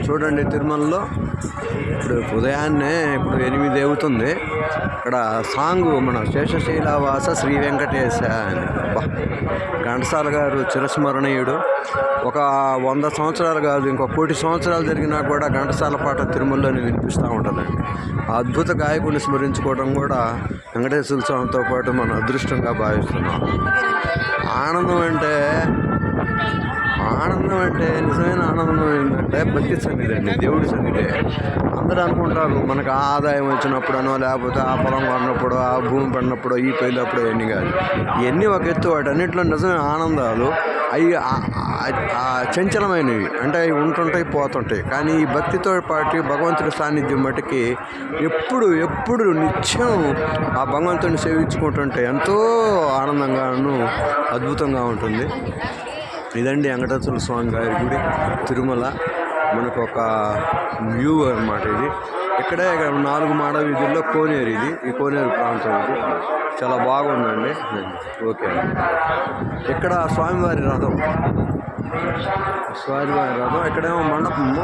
చూడండి తిరుమలలో ఇప్పుడు ఉదయాన్నే 8 అవుతుంది. ఇక్కడ సాంగు మన శేషశైలవాస శ్రీ వెంకటేశ అని ఘంటసాల గారు చిరస్మరణీయుడు. ఒక 100 సంవత్సరాలు కాదు, ఇంకో 1,000,000 సంవత్సరాలు జరిగినా కూడా ఘంటసాల పాట తిరుమలలోనే వినిపిస్తూ ఉంటుందండి. ఆ అద్భుత గాయకుని స్మరించుకోవడం కూడా వెంకటేశ్వర స్వామితో పాటు మన అదృష్టంగా భావిస్తున్నాం. ఆనందం అంటే నిజమైన ఆనందం ఏంటంటే భక్తి సన్నిధి అండి, దేవుడి సన్నిధి. అందరూ అనుకుంటారు మనకు ఆదాయం వచ్చినప్పుడనో, లేకపోతే ఆ పొలం కొన్నప్పుడు, ఆ భూమి పడినప్పుడు, ఈ పెళ్ళప్పుడు ఇవన్నీ కాదు. ఇవన్నీ ఒక ఎత్తు. వాటన్నిటిలో నిజమైన ఆనందాలు అవి చంచలమైనవి, అంటే అవి ఉంటుంటాయి పోతుంటాయి. కానీ ఈ భక్తితో పాటు భగవంతుడి సాన్నిధ్యం మటుకి ఎప్పుడు నిత్యం ఆ భగవంతుడిని సేవించుకుంటుంటే ఎంతో ఆనందంగాను అద్భుతంగా ఉంటుంది. ఇదండి వెంకటేశ్వర స్వామి గారి గుడి తిరుమల. మనకు ఒక వ్యూ అన్నమాట ఇది. ఇక్కడే 4 మాడ వీధుల్లో కోనేరు ఇది. ఈ కోనేరు ప్రాంతం ఇది చాలా బాగుందండి. ఓకే, ఇక్కడ స్వామివారి రథం, ఇక్కడేమో మండపము.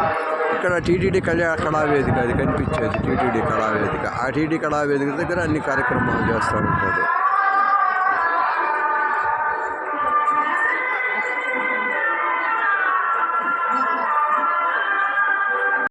ఇక్కడ టీటీడీ కళావేదిక, అది కనిపించేది టీటీడీ కళావేదిక. ఆ టీటీడీ కళావేదిక దగ్గర అన్ని కార్యక్రమాలు చేస్తూ ఉంటారు.